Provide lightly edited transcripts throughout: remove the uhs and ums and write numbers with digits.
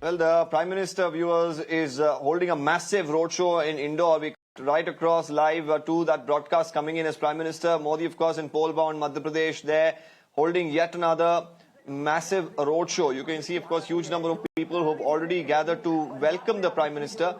Well, the Prime Minister, viewers, is holding a massive roadshow in Indore. We right across live to that broadcast coming in as Prime Minister. Modi, of course, in pole-bound Madhya Pradesh there, holding yet another massive roadshow. You can see, of course, huge number of people who have already gathered to welcome the Prime Minister.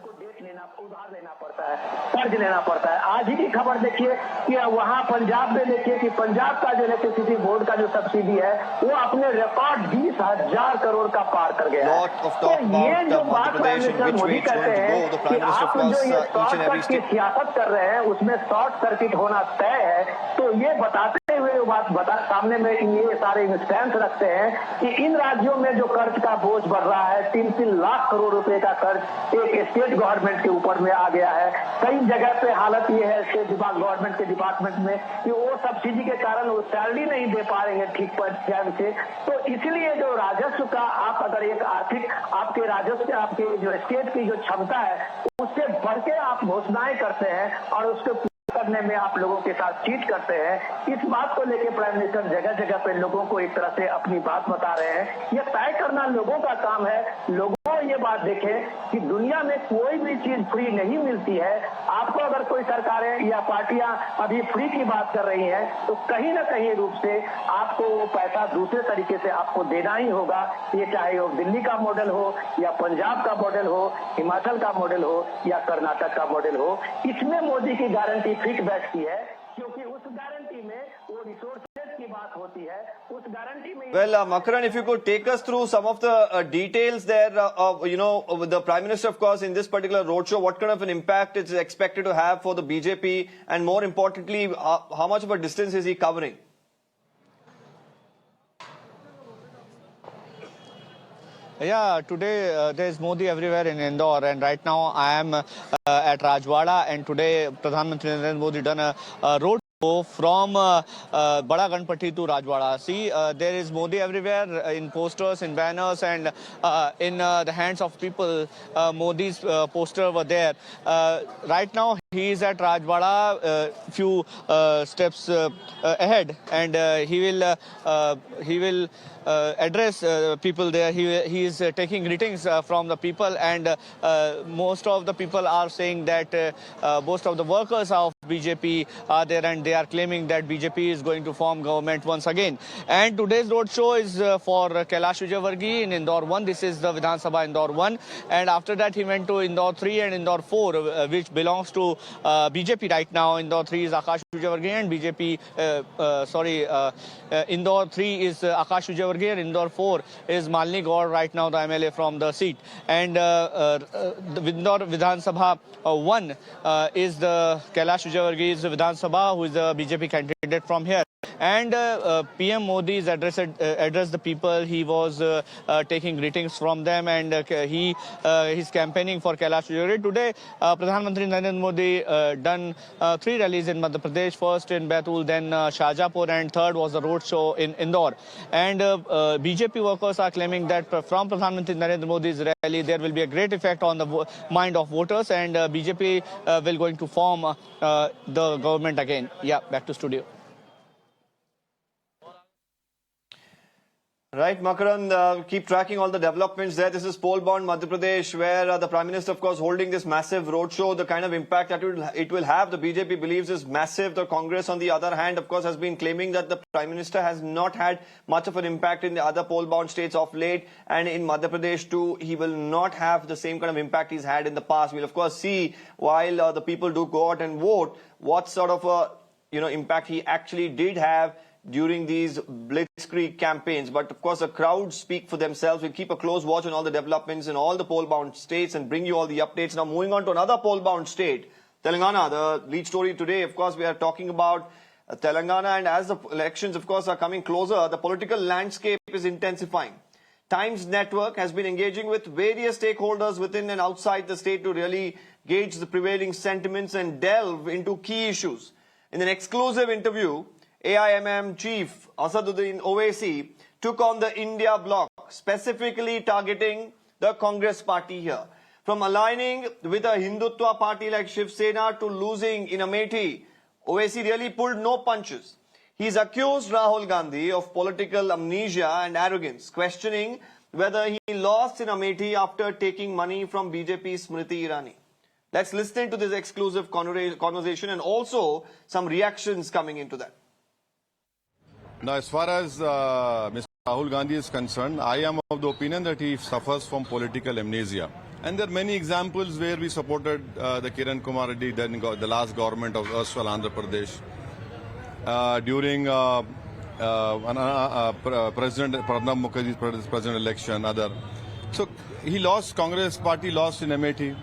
कर्ज लेना पड़ता है। आज ही की खबर देखिए कि वहां पंजाब में देखिए कि पंजाब का जो इलेक्ट्रिसिटी बोर्ड का जो सब्सिडी है वो अपने रिकॉर्ड 20,000 करोड़ का पार कर गया है। तो ये जो बात प्राइम मिनिस्टर मोदी कहते हैं कि आप जो ये शॉर्टकट की सियासत कर रहे हैं उसमें शॉर्ट सर्किट होना तय है, तो ये बताते हुए बात सामने में ये सारे इंस्टेंस रखते हैं कि इन राज्यों में जो कर्ज का बोझ बढ़ रहा है, 3-3 लाख करोड़ रुपए का कर्ज एक स्टेट गवर्नमेंट के ऊपर में आ गया है। कई जगह पे हालत ये है स्टेट गवर्नमेंट के डिपार्टमेंट में कि वो सब्सिडी के कारण वो सैलरी नहीं दे पा रहे हैं ठीक टाइम से। तो इसलिए जो राजस्व का आप अगर एक आर्थिक आपके राजस्व आपके जो स्टेट की जो क्षमता है उससे बढ़ के आप घोषणाएं करते हैं और उसके करने में आप लोगों के साथ चीट करते हैं। इस बात को लेकर प्राइम मिनिस्टर जगह जगह पे लोगों को एक तरह से अपनी बात बता रहे हैं। यह तय करना लोगों का काम है। लोगों ये बात देखें कि दुनिया में कोई भी चीज फ्री नहीं मिलती है। आपको अगर कोई सरकारें या पार्टियां अभी फ्री की बात कर रही हैं तो कहीं ना कहीं रूप से आपको वो पैसा दूसरे तरीके से आपको देना ही होगा। ये चाहे वो दिल्ली का मॉडल हो या पंजाब का मॉडल हो, हिमाचल का मॉडल हो या कर्नाटक का मॉडल हो, इसमें मोदी की गारंटी फिट बैठती है क्योंकि उस गारंटी में वो रिसोर्सेज की बात होती है। उस गारंटी में Well, Makaran, if you could take us through some of the details there of, with the Prime Minister, of course, in this particular roadshow, what kind of an impact it's expected to have for the BJP, and more importantly, how much of a distance is he covering? Yeah, today there is Modi everywhere in Indore, and right now I am at Rajwada, and today Pradhan Mantri Narendra Modi done a road show from Bada Ganpati to Rajwada. See, there is Modi everywhere in posters, in banners, and in the hands of people. Modi's poster were there. Right now he is at Rajwada, few steps ahead, and he will address people there. He is taking greetings from the people, and most of the people are saying that most of the workers of BJP are there, and they are claiming that BJP is going to form government once again. And today's roadshow is for Kailash Vijaywargiya in Indore 1. This is the Vidhan Sabha Indore 1, and after that he went to Indore 3 and Indore 4, which belongs to BJP right now. Indore 3 is Akash Vijaywargiya, and BJP Indore 3 is Akash Vijaywargiya, Indore 4 is Malini Gaur, right now the MLA from the seat. And the Indore Vidhan Sabha 1 is the Kailash Vijaywargiya's Vidhan Sabha, who is the BJP candidate from here. And PM Modi is addressed the people. He was taking greetings from them, and he's campaigning for Kailash Vijaywargiya. Today, Pradhan Mantri Narendra Modi done 3 rallies in Madhya Pradesh, first in Baitul, then Shahjahanpur, and third was the road show in Indore. And BJP workers are claiming that from Pradhan Mantri Narendra Modi's rally, there will be a great effect on the mind of voters, and BJP will going to form the government again. Yeah, back to studio. Right, Makaran, keep tracking all the developments there. This is pole-bound Madhya Pradesh, where the Prime Minister, of course, holding this massive roadshow. The kind of impact that it will have, the BJP believes, is massive. The Congress, on the other hand, of course, has been claiming that the Prime Minister has not had much of an impact in the other pole-bound states of late. And in Madhya Pradesh, too, he will not have the same kind of impact he's had in the past. We'll, of course, see, while the people do go out and vote, what sort of a impact he actually did have during these blitzkrieg campaigns. But of course the crowds speak for themselves. We'll keep a close watch on all the developments in all the poll-bound states and bring you all the updates. Now moving on to another poll-bound state, Telangana. The lead story today, of course, we are talking about Telangana, and as the elections, of course, are coming closer, the political landscape is intensifying. Times Network has been engaging with various stakeholders within and outside the state to really gauge the prevailing sentiments and delve into key issues. In an exclusive interview, AIMIM Chief Asaduddin Owaisi took on the I.N.D.I.A Bloc, specifically targeting the Congress party here. From aligning with a Hindutva party like Shiv Sena to losing in Amethi, Owaisi really pulled no punches. He's accused Rahul Gandhi of political amnesia and arrogance, questioning whether he lost in Amethi after taking money from BJP's Smriti Irani. Let's listen to this exclusive conversation and also some reactions coming into that. Now, as far as Mr. Rahul Gandhi is concerned, I am of the opinion that he suffers from political amnesia. And there are many examples where we supported the Kiran Kumar Reddy, then the last government of erstwhile Andhra Pradesh. During President Pranab Mukherjee's president election, So he lost, Congress party lost in Amethi.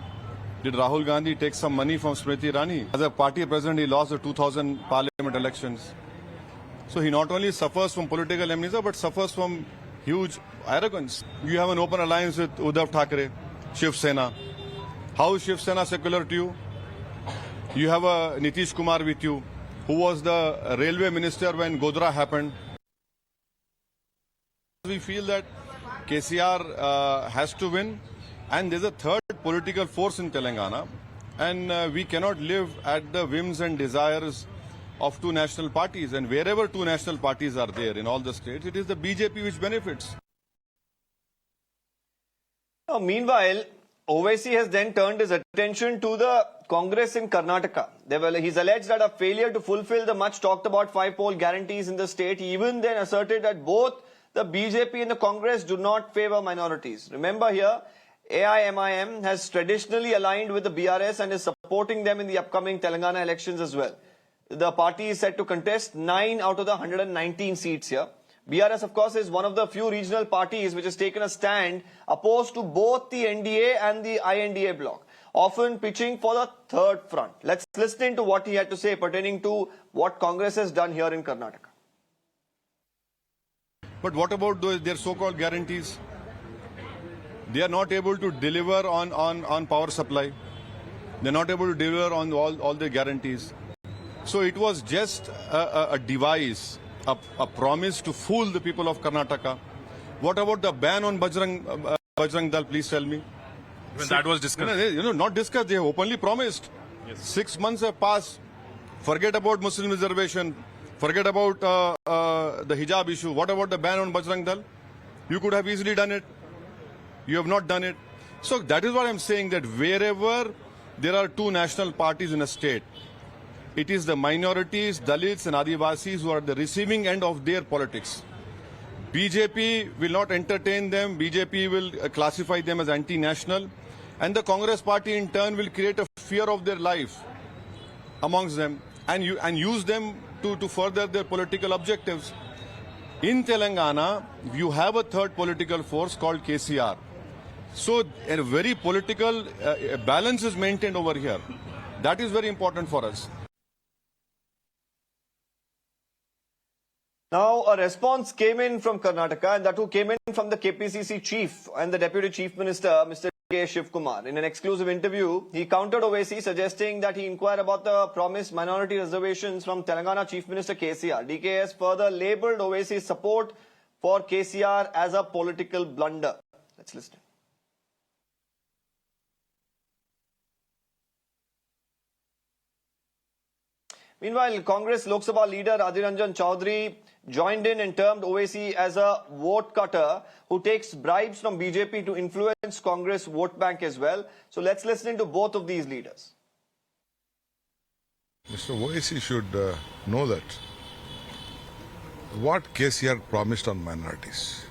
Did Rahul Gandhi take some money from Smriti Irani? As a party president, he lost the 2000 parliament elections. So he not only suffers from political amnesia, but suffers from huge arrogance. You have an open alliance with Uddhav Thackeray, Shiv Sena. How is Shiv Sena secular to you? You have a Nitish Kumar with you, who was the railway minister when Godhra happened. We feel that KCR has to win, and there's a third political force in Telangana, and we cannot live at the whims and desires of two national parties, and wherever two national parties are there in all the states, it is the BJP which benefits. Now, meanwhile, Owaisi has then turned his attention to the Congress in Karnataka. He's alleged that a failure to fulfill the much talked about 5-poll guarantees in the state. He even then asserted that both the BJP and the Congress do not favor minorities. Remember here, AIMIM has traditionally aligned with the BRS and is supporting them in the upcoming Telangana elections as well. The party is set to contest 9 out of the 119 seats here. BRS, of course, is one of the few regional parties which has taken a stand opposed to both the N.D.A. and the I.N.D.A. bloc, often pitching for the third front. Let's listen to what he had to say pertaining to what Congress has done here in Karnataka. But what about their so-called guarantees? They are not able to deliver on power supply. They are not able to deliver on all the guarantees. So it was just a device, a promise to fool the people of Karnataka. What about the ban on Bajrang Dal? Please tell me. When that was discussed. Not discussed. They have openly promised. Yes. 6 months have passed. Forget about Muslim reservation. Forget about the hijab issue. What about the ban on Bajrang Dal? You could have easily done it. You have not done it. So that is what I am saying, that wherever there are two national parties in a state, it is the minorities, Dalits and Adivasis who are at the receiving end of their politics. BJP will not entertain them. BJP will classify them as anti-national. And the Congress party in turn will create a fear of their life amongst them and use them to further their political objectives. In Telangana, you have a third political force called KCR. So a very political balance is maintained over here. That is very important for us. Now, a response came in from Karnataka, and that too came in from the KPCC chief and the deputy chief minister, Mr. Shivakumar. In an exclusive interview, he countered Owaisi, suggesting that he inquire about the promised minority reservations from Telangana Chief Minister KCR. DK has further labelled Owaisi's support for KCR as a political blunder. Let's listen. Meanwhile, Congress Lok Sabha leader Adhir Ranjan Chaudhary joined in and termed Owaisi as a vote cutter who takes bribes from BJP to influence Congress vote bank as well. So let's listen to both of these leaders. Mr. Owaisi should know that what KCR promised on minorities,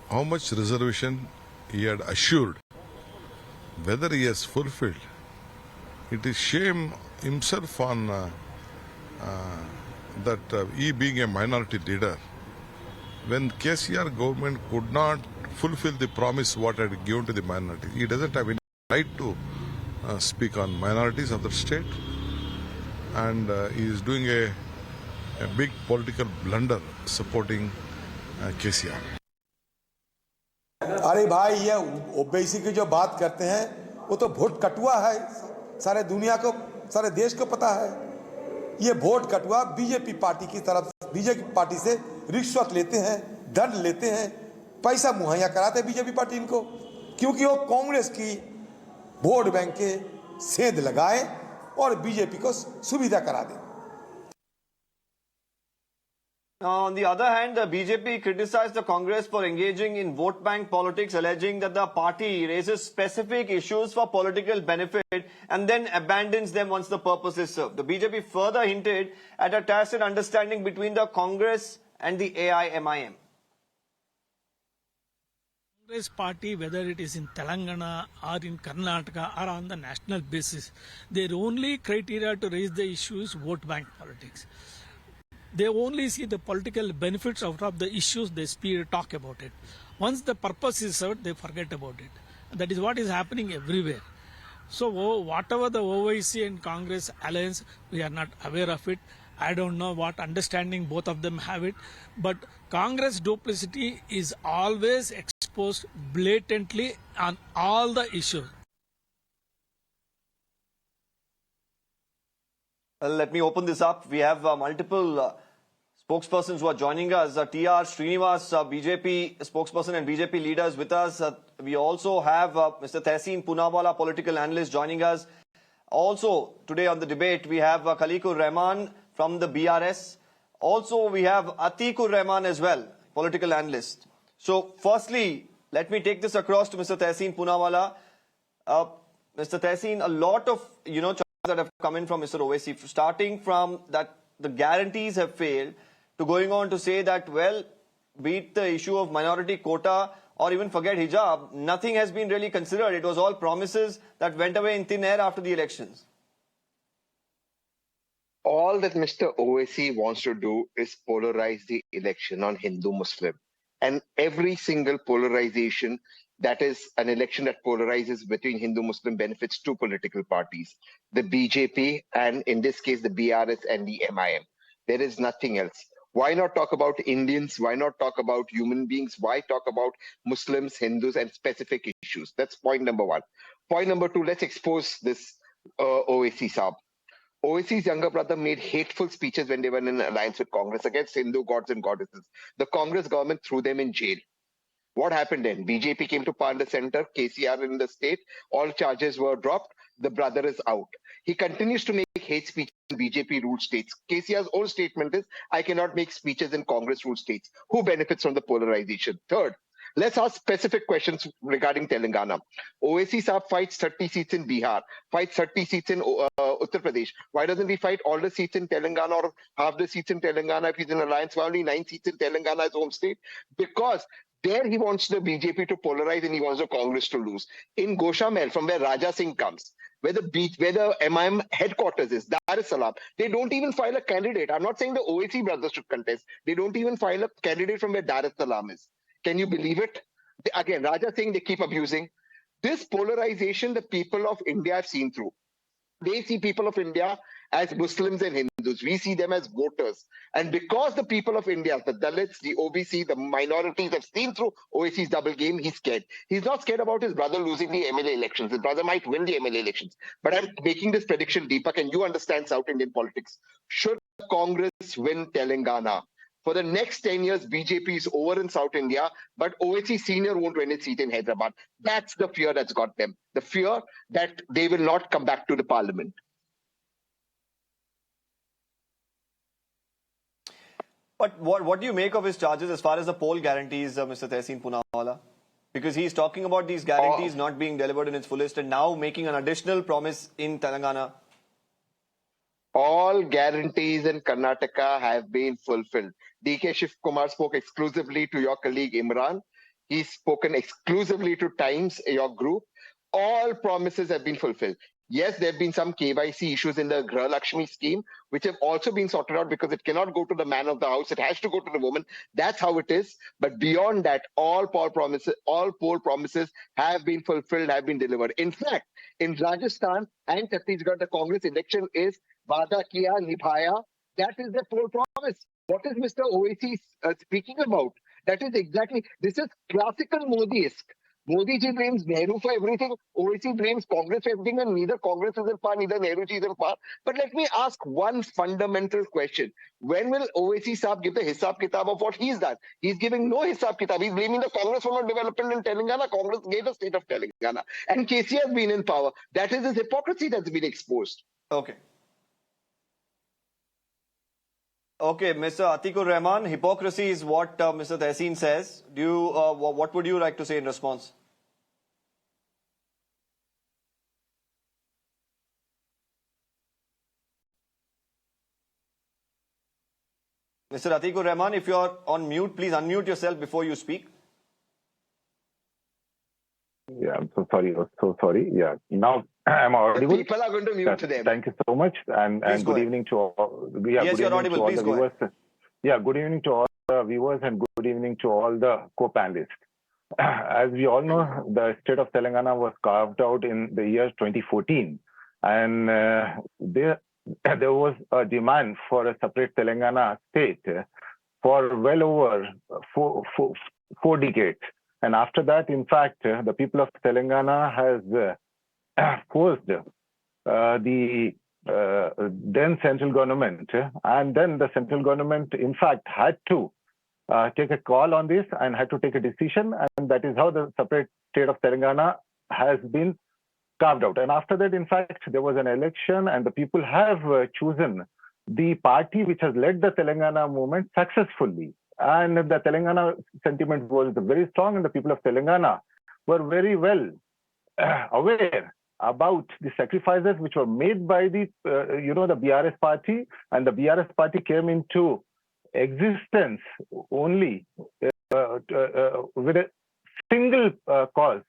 how much reservation he had assured, whether he has fulfilled. It is shame himself on that he being a minority leader, when KCR government could not fulfill the promise what had given to the minority. He doesn't have any right to speak on minorities of the state, and he is doing a big political blunder supporting KCR. अरे भाई, ये ओवैसी की जो बात करते हैं वो तो वोट कटुआ है, सारे दुनिया को, सारे देश को पता है। ये वोट कटुआ बीजेपी पार्टी की तरफ, बीजेपी पार्टी से रिश्वत लेते हैं, दंड लेते हैं, पैसा मुहैया कराते हैं बीजेपी पार्टी इनको, क्योंकि वो कांग्रेस की वोट बैंक के सेंध लगाए और बीजेपी को सुविधा करा दे। Now, on the other hand, the BJP criticized the Congress for engaging in vote bank politics, alleging that the party raises specific issues for political benefit and then abandons them once the purpose is served. The BJP further hinted at a tacit understanding between the Congress and the AIMIM. Congress party, whether it is in Telangana or in Karnataka or on the national basis, their only criteria to raise the issue is vote bank politics. They only see the political benefits out of the issues they talk about it. Once the purpose is served, they forget about it. That is what is happening everywhere. So whatever the Owaisi and Congress alliance, we are not aware of it. I don't know what understanding both of them have it. But Congress duplicity is always exposed blatantly on all the issues. Well, let me open this up. We have multiple spokespersons who are joining us. T.R. Srinivas, BJP spokesperson and BJP leaders with us. We also have Mr. Tehseen Poonawalla, political analyst, joining us. Also, today on the debate, we have Khaliqur Rahman from the BRS. Also, we have Atiqur Rahman as well, political analyst. So, firstly, let me take this across to Mr. Tehseen Poonawalla. Mr. Tehseen, a lot of, charges that have come in from Mr. Owaisi, starting from that the guarantees have failed, to going on to say that, well, be it the issue of minority quota or even forget hijab, nothing has been really considered. It was all promises that went away in thin air after the elections. All that Mr. Owaisi wants to do is polarize the election on Hindu-Muslim. And every single polarization, that is an election that polarizes between Hindu-Muslim, benefits two political parties, the BJP and in this case the BRS and the MIM. There is nothing else. Why not talk about Indians? Why not talk about human beings? Why talk about Muslims, Hindus and specific issues? That's point number one. Point number two, let's expose this Owaisi Saab. Owaisi's younger brother made hateful speeches when they were in an alliance with Congress against Hindu gods and goddesses. The Congress government threw them in jail. What happened then? BJP came to power in the center, KCR in the state, all charges were dropped, the brother is out. He continues to make hate speeches in BJP ruled states. KCR's own statement is, I cannot make speeches in Congress ruled states. Who benefits from the polarization? Third, let's ask specific questions regarding Telangana. Owaisi Saab fights 30 seats in Bihar, fights 30 seats in Uttar Pradesh. Why doesn't he fight all the seats in Telangana or half the seats in Telangana if he's in alliance? Why only 9 seats in Telangana, his home state? Because there he wants the BJP to polarize and he wants the Congress to lose. In Goshamel, from where Raja Singh comes, where the MIM headquarters is, Dar es Salaam, they don't even file a candidate. I'm not saying the Owaisi brothers should contest. They don't even file a candidate from where Dar es Salaam is. Can you believe it? Again, Raja Singh, they keep abusing. This polarization the people of India have seen through. They see people of India as Muslims and Hindus. We see them as voters. And because the people of India, the Dalits, the OBC, the minorities have seen through Owaisi's double game, he's scared. He's not scared about his brother losing the MLA elections. His brother might win the MLA elections. But I'm making this prediction, Deepak, and you understand South Indian politics. Should Congress win Telangana, for the next 10 years, BJP is over in South India, but Owaisi Senior won't win a seat in Hyderabad. That's the fear that's got them. The fear that they will not come back to the parliament. But what do you make of his charges as far as the poll guarantees, Mr. Tehseen Poonawalla? Because he's talking about these guarantees not being delivered in its fullest and now making an additional promise in Telangana. All guarantees in Karnataka have been fulfilled. D.K. Shivakumar spoke exclusively to your colleague Imran. He's spoken exclusively to Times, your group. All promises have been fulfilled. Yes, there have been some KYC issues in the Grah Lakshmi scheme, which have also been sorted out because it cannot go to the man of the house. It has to go to the woman. That's how it is. But beyond that, all poll promises have been fulfilled, have been delivered. In fact, in Rajasthan and Chhattisgarh, the Congress election is Vada Kiya Nibhaya. That is the poll promise. What is Mr. Owaisi speaking about? That is exactly, this is classical Modi-esque. Modi ji blames Nehru for everything, Owaisi blames Congress for everything, and neither Congress is in power, neither Nehru ji is in power. But let me ask one fundamental question. When will Owaisi Saab give the Hisab Kitab of what he's done? He's giving no Hisab Kitab. He's blaming the Congress for not development in Telangana. Congress gave the state of Telangana. And KCR has been in power. That is his hypocrisy that's been exposed. Okay. Okay, Mr. Atikur Rahman, hypocrisy is what Mr. Tehseen says. What would you like to say in response? Mr. Atikur Rahman, if you are on mute, please unmute yourself before you speak. Yeah, I'm so sorry. Yeah, now I'm audible. People are going to mute them. Thank you so much, and good evening to all. Yeah, yes, you're audible. Please go ahead. Yeah, good evening to all the viewers and good evening to all the co-panelists. As we all know, the state of Telangana was carved out in the year 2014, and there was a demand for a separate Telangana state for well over four decades. And after that, in fact, the people of Telangana has forced the then central government, and then the central government, in fact, had to take a call on this and had to take a decision, and that is how the separate state of Telangana has been carved out. And after that, in fact, there was an election, and the people have chosen the party which has led the Telangana movement successfully. And the Telangana sentiment was very strong, and the people of Telangana were very well aware about the sacrifices which were made by the the BRS party, and the BRS party came into existence only with a single cause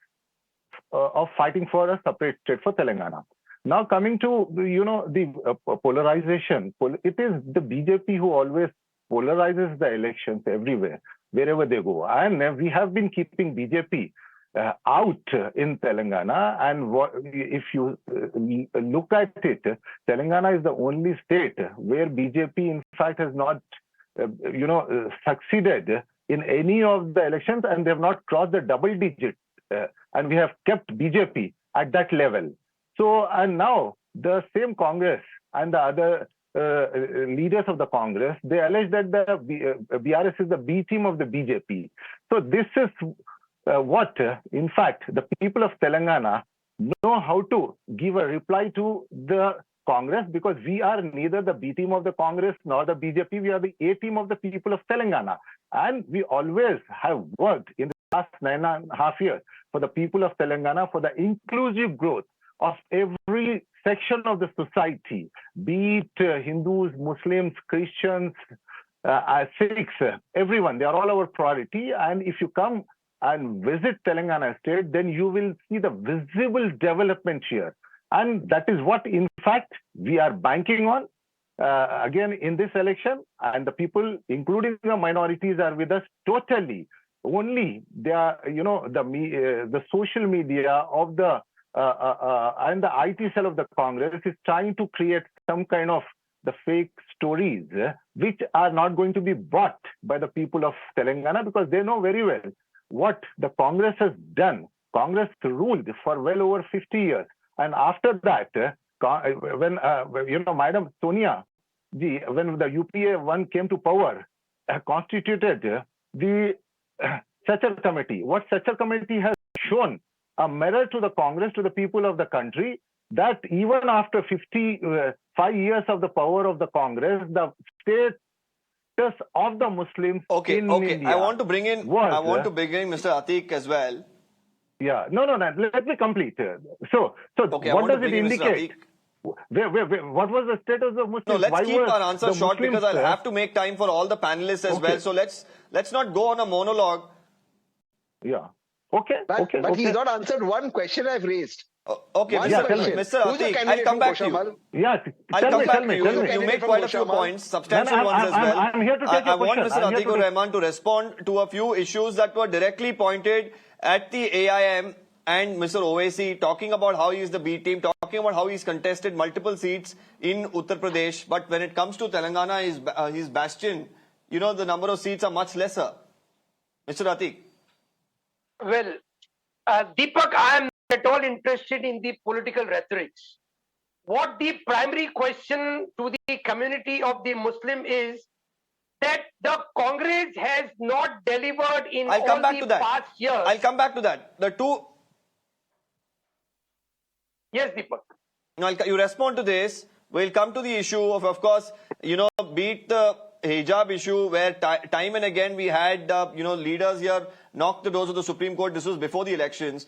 of fighting for a separate state for Telangana. Now coming to the polarization, it is the BJP who always polarizes the elections everywhere, wherever they go. And we have been keeping BJP out in Telangana. And if you look at it, Telangana is the only state where BJP, in fact, has not, succeeded in any of the elections, and they have not crossed the double digit. And we have kept BJP at that level. So, and now the same Congress and the other leaders of the Congress, they allege that the BRS is the B team of the BJP. So this is what, in fact, the people of Telangana know how to give a reply to the Congress, because we are neither the B team of the Congress nor the BJP. We are the A team of the people of Telangana. And we always have worked in the last 9.5 years for the people of Telangana for the inclusive growth of every section of the society, be it Hindus, Muslims, Christians, Sikhs, everyone. They are all our priority. And if you come and visit Telangana state, then you will see the visible development here. And that is what, in fact, we are banking on again in this election. And the people, including the minorities, are with us totally. Only they are, the social media of the and the IT cell of the Congress is trying to create some kind of the fake stories which are not going to be bought by the people of Telangana, because they know very well what the Congress has done. Congress ruled for well over 50 years. And after that, when, Madam Sonia ji, when the UPA one came to power, constituted the Sachar Committee. What Sachar Committee has shown a mirror to the Congress, to the people of the country, that even after 55 years of the power of the Congress, the status of the Muslims in India I want to bring in Mr. Atiq as well. Yeah, no, let me complete. So what does it indicate? What was the status of Muslims? No, let's keep our answer short, because I'll have to make time for all the panelists as well. So let's not go on a monologue. Yeah. Okay. But he's not answered one question I've raised. Okay, Mr. Atiq, I'll come back to you. Yeah, I'll come back to you. You made quite a few points, substantial ones as well. I'm here to take I want Mr. Atikur Rahman to respond to a few issues that were directly pointed at the AIM and Mr. Owaisi, talking about how he is the B team, talking about how he's contested multiple seats in Uttar Pradesh. But when it comes to Telangana, his bastion, the number of seats are much lesser. Mr. Atiq. Well, Deepak, I am not at all interested in the political rhetorics. What the primary question to the community of the Muslim is that the Congress has not delivered in all the past years. I'll come back to that. Yes, Deepak. Now, you respond to this. We'll come to the issue of course, beat the hijab issue where time and again we had, leaders here knock the doors of the Supreme Court. This was before the elections.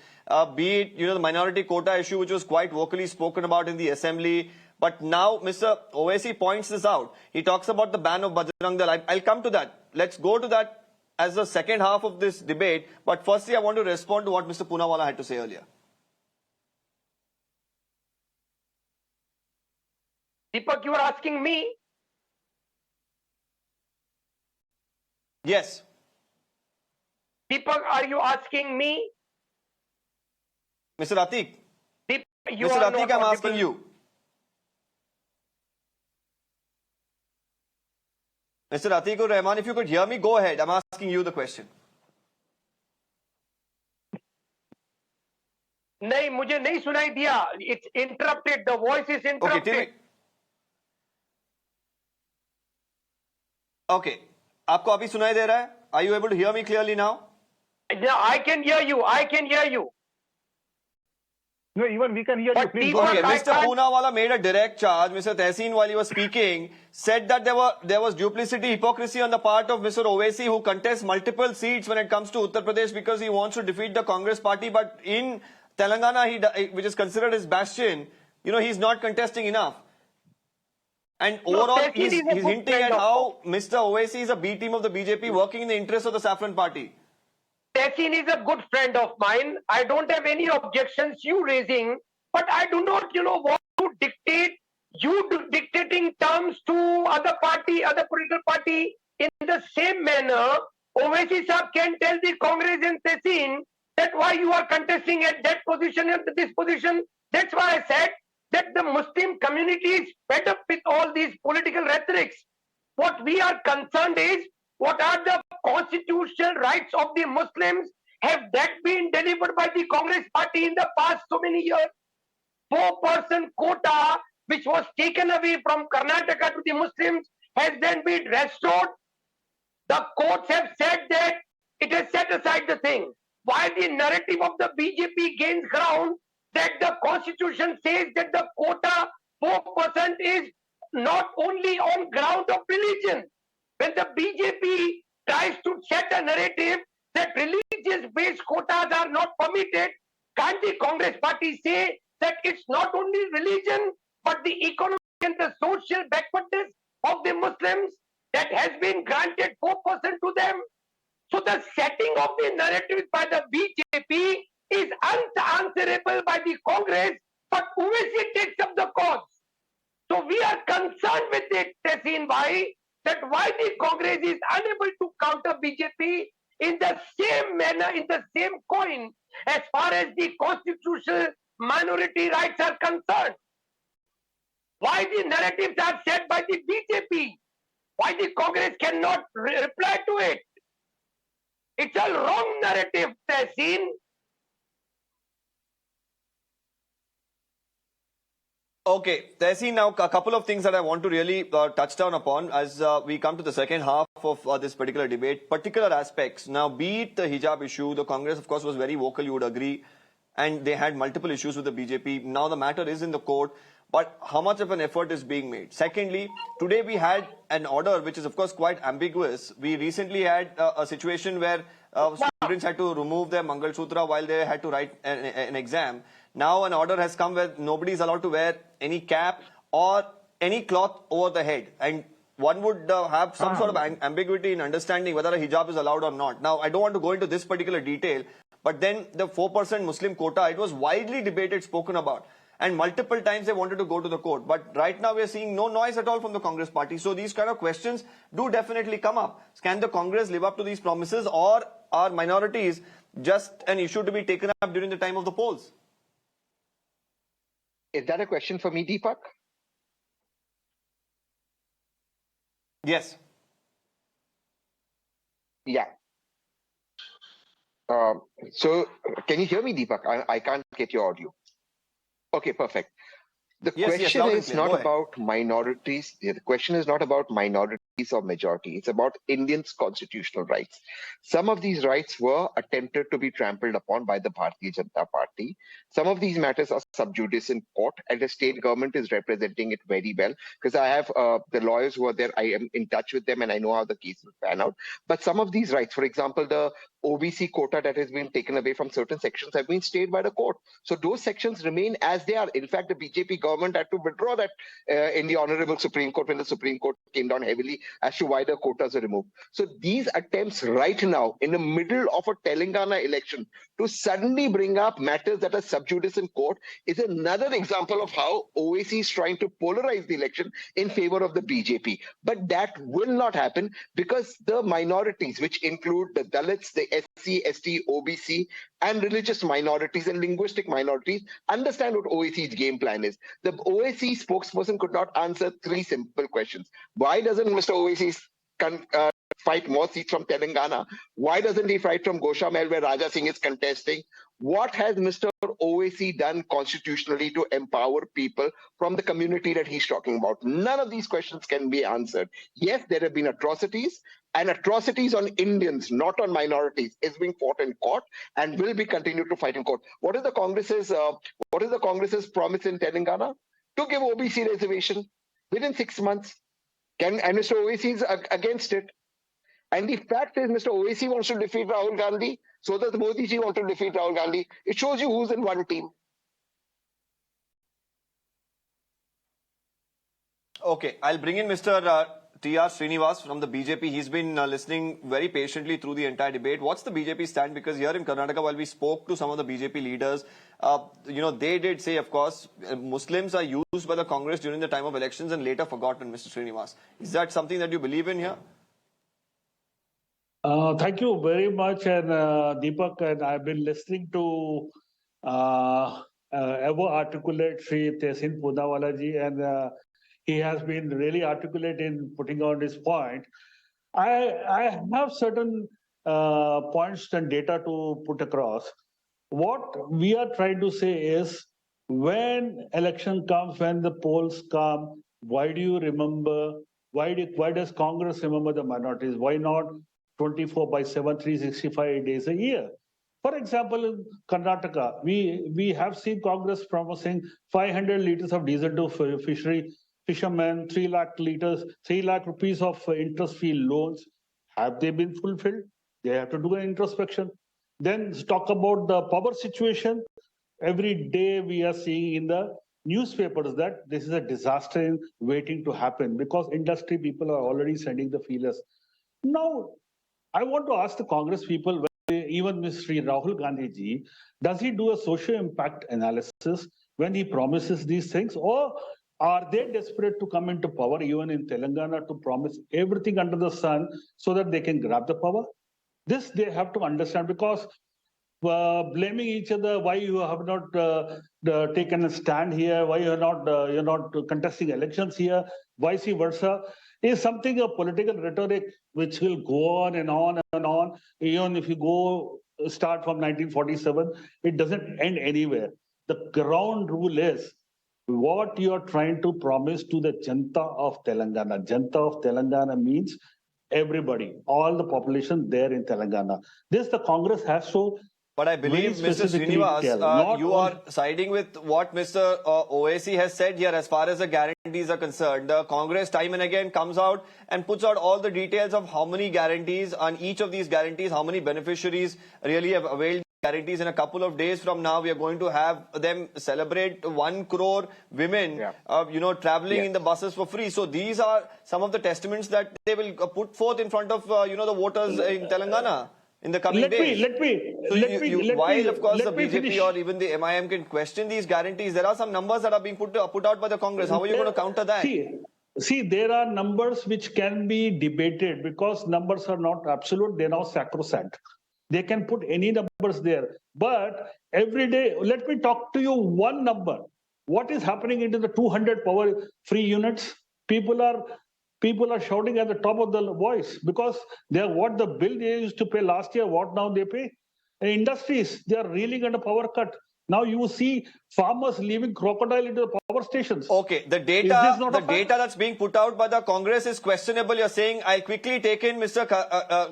Be it, the minority quota issue, which was quite vocally spoken about in the assembly. But now Mr. Owaisi points this out. He talks about the ban of Bajrang Dal. I'll come to that. Let's go to that as the second half of this debate. But firstly, I want to respond to what Mr. Poonawalla had to say earlier. Deepak, you are asking me? Yes. Deepak, are you asking me? Mr. Atiq. Deepak, Mr. Atiq, I'm asking you. Mr. Atiqur Rahman, if you could hear me, go ahead. I'm asking you the question. नहीं, मुझे नहीं सुनाई दिया. It's interrupted. The voice is interrupted. Okay. आपको अभी सुनाई दे रहा है? Are you able to hear me clearly now? Yeah, I can hear you. I can hear you. No, even we can hear you. Please go Okay, ahead. Mr. Poonawalla made a direct charge. Mr. Tehseen, while he was speaking, said that there was duplicity, hypocrisy on the part of Mr. Owaisi, who contests multiple seats when it comes to Uttar Pradesh because he wants to defeat the Congress party. But in Telangana, which is considered his bastion, he's not contesting enough. And overall, he's hinting at how Mr. Owaisi is a B team of the BJP working in the interest of the Saffron party. Tehseen is a good friend of mine. I don't have any objections you raising, but I do not, want to dictate, dictating terms to other political party in the same manner. Owaisi Saab can tell the Congress and Tehseen that why you are contesting at that position and this position. That's why I said that the Muslim community is fed up with all these political rhetorics. What we are concerned is, what are the constitutional rights of the Muslims? Have that been delivered by the Congress party in the past so many years? 4% quota, which was taken away from Karnataka to the Muslims, has then been restored. The courts have said that it has set aside the thing. Why the narrative of the BJP gains ground that the constitution says that the quota 4% is not only on ground of religion. When the BJP tries to set a narrative that religious-based quotas are not permitted, can't the Congress party say that it's not only religion, but the economic and the social backwardness of the Muslims that has been granted 4% to them? So the setting of the narrative by the BJP is unanswerable by the Congress, but Owaisi takes up the cause. So we are concerned with it, Tehseen Bhai, that why the Congress is unable to counter BJP in the same manner, in the same coin, as far as the constitutional minority rights are concerned. Why the narratives are set by the BJP? Why the Congress cannot reply to it? It's a wrong narrative, Tehseen. Okay, Tehseen, now a couple of things that I want to really touch down upon as we come to the second half of this particular debate, particular aspects. Now, be it the hijab issue, the Congress, of course, was very vocal, you would agree, and they had multiple issues with the BJP. Now the matter is in the court, but how much of an effort is being made? Secondly, today we had an order which is, of course, quite ambiguous. We recently had a situation where students had to remove their Mangal Sutra while they had to write an exam. Now an order has come where nobody is allowed to wear any cap or any cloth over the head. And one would have some sort of ambiguity in understanding whether a hijab is allowed or not. Now, I don't want to go into this particular detail, but then the 4% Muslim quota, it was widely debated, spoken about. And multiple times they wanted to go to the court. But right now we are seeing no noise at all from the Congress party. So these kind of questions do definitely come up. Can the Congress live up to these promises, or are minorities just an issue to be taken up during the time of the polls? Is that a question for me, Deepak? Yes. Yeah. So can you hear me, Deepak? I can't get your audio. Okay, perfect. The question is not about minorities. The question is not about minorities or majority. It's about Indians' constitutional rights. Some of these rights were attempted to be trampled upon by the Bharatiya Janata Party. Some of these matters are sub judice in court, and the state government is representing it very well. Because I have the lawyers who are there, I am in touch with them, and I know how the case will pan out. But some of these rights, for example, the OBC quota that has been taken away from certain sections have been stayed by the court. So those sections remain as they are. In fact, the BJP government had to withdraw that in the Honorable Supreme Court when the Supreme Court came down heavily as to why the quotas are removed. So these attempts right now, in the middle of a Telangana election, to suddenly bring up matters that are sub judice in court is another example of how Owaisi is trying to polarize the election in favor of the BJP. But that will not happen because the minorities, which include the Dalits, the SC, ST, OBC, and religious minorities and linguistic minorities, understand what Owaisi's game plan is. The Owaisi spokesperson could not answer three simple questions. Why doesn't Mr. Owaisi fight more seats from Telangana? Why doesn't he fight from Goshamel, where Raja Singh is contesting? What has Mr. Owaisi done constitutionally to empower people from the community that he's talking about? None of these questions can be answered. Yes, there have been atrocities, and atrocities on Indians, not on minorities, is being fought in court and will be continued to fight in court. What is the Congress's promise in Telangana? To give OBC reservation within 6 months. And Mr. Owaisi is against it. And the fact is, Mr. Owaisi wants to defeat Rahul Gandhi, so does Modi ji want to defeat Rahul Gandhi. It shows you who's in one team. Okay, I'll bring in Mr. T.R. Srinivas from the BJP. He's been listening very patiently through the entire debate. What's the BJP stand? Because here in Karnataka, while we spoke to some of the BJP leaders, they did say, of course, Muslims are used by the Congress during the time of elections and later forgotten, Mr. Srinivas. Is that something that you believe in here? Thank you very much, and Deepak, and I've been listening to ever articulate Sri Tehsin Poonawala ji, and he has been really articulate in putting on his point. I have certain points and data to put across. What we are trying to say is, when election comes, when the polls come, why do you remember? Why does Congress remember the minorities? Why not 24/7, 365 days a year? For example, in Karnataka, we have seen Congress promising 500 liters of diesel to fishermen, 3 lakh rupees of interest-free loans. Have they been fulfilled? They have to do an introspection. Then talk about the power situation. Every day we are seeing in the newspapers that this is a disaster waiting to happen because industry people are already sending the feelers. Now, I want to ask the Congress people, even Mr. Rahul Gandhi ji, does he do a social impact analysis when he promises these things, or are they desperate to come into power, even in Telangana, to promise everything under the sun so that they can grab the power? This they have to understand, because blaming each other, why you have not taken a stand here, why you're not contesting elections here, vice versa, is something a political rhetoric which will go on and on and on. Even if you start from 1947, it doesn't end anywhere. The ground rule is what you are trying to promise to the Janta of Telangana. Janta of Telangana means everybody, all the population there in Telangana. This the Congress has to. But I believe, Mr. Srinivas, you are siding with what Mr. Owaisi has said here as far as the guarantees are concerned. The Congress time and again comes out and puts out all the details of how many guarantees, on each of these guarantees, how many beneficiaries really have availed guarantees. In a couple of days from now, we are going to have them celebrate 1 crore women, traveling in the buses for free. So these are some of the testaments that they will put forth in front of, the voters in Telangana in the coming days. While, of course, the BJP or even the MIM can question these guarantees, there are some numbers that are being put out by the Congress. How are you going to counter that? See, there are numbers which can be debated because numbers are not absolute, they're not sacrosanct. They can put any numbers there. But every day, let me talk to you one number. What is happening into the 200 power free units? People are shouting at the top of the voice because they are what the bill they used to pay last year, what now they pay. Industries, they are reeling under power cut. Now you see farmers leaving crocodile into the power stations. Okay, the data that's being put out by the Congress is questionable. You're saying, I'll quickly take in Mr.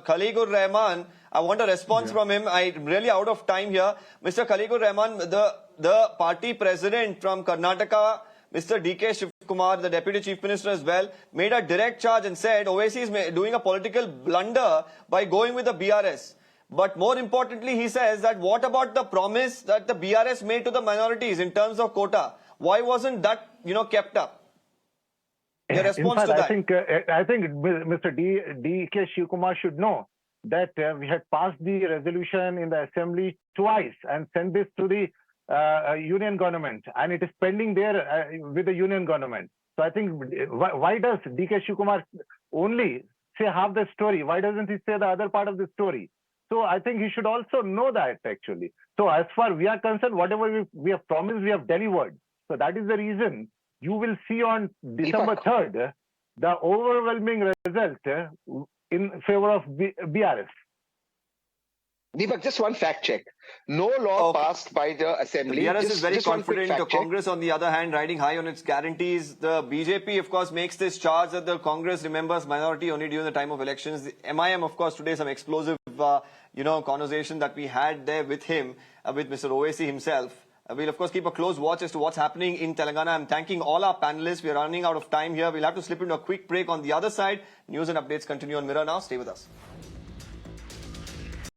Khaligur Rahman. I want a response from him. I'm really out of time here. Mr. Khaligur Rahman, the party president from Karnataka, Mr. D.K. Shivakumar, the Deputy Chief Minister as well, made a direct charge and said Owaisi is doing a political blunder by going with the BRS. But more importantly, he says that what about the promise that the BRS made to the minorities in terms of quota? Why wasn't that, kept up? Your response to that? I think Mr. D.K. Shivakumar should know that we had passed the resolution in the assembly twice and sent this to the union government, and it is pending there with the union government. So I think, why does D.K. Shivakumar only say half the story? Why doesn't he say the other part of the story? So I think he should also know that, actually. So as far we are concerned, whatever we have promised, we have delivered. So that is the reason you will see on December 3rd the overwhelming result in favor of BRS. Deepak, just one fact check. No law passed by the Assembly. The BRS is very confident. The Congress, on the other hand, riding high on its guarantees. The BJP, of course, makes this charge that the Congress remembers minority only during the time of elections. The MIM, of course, today some explosive, conversation that we had there with him, with Mr. Owaisi himself. We'll, of course, keep a close watch as to what's happening in Telangana. I'm thanking all our panelists. We're running out of time here. We'll have to slip into a quick break. On the other side, news and updates continue on Mirror now. Stay with us.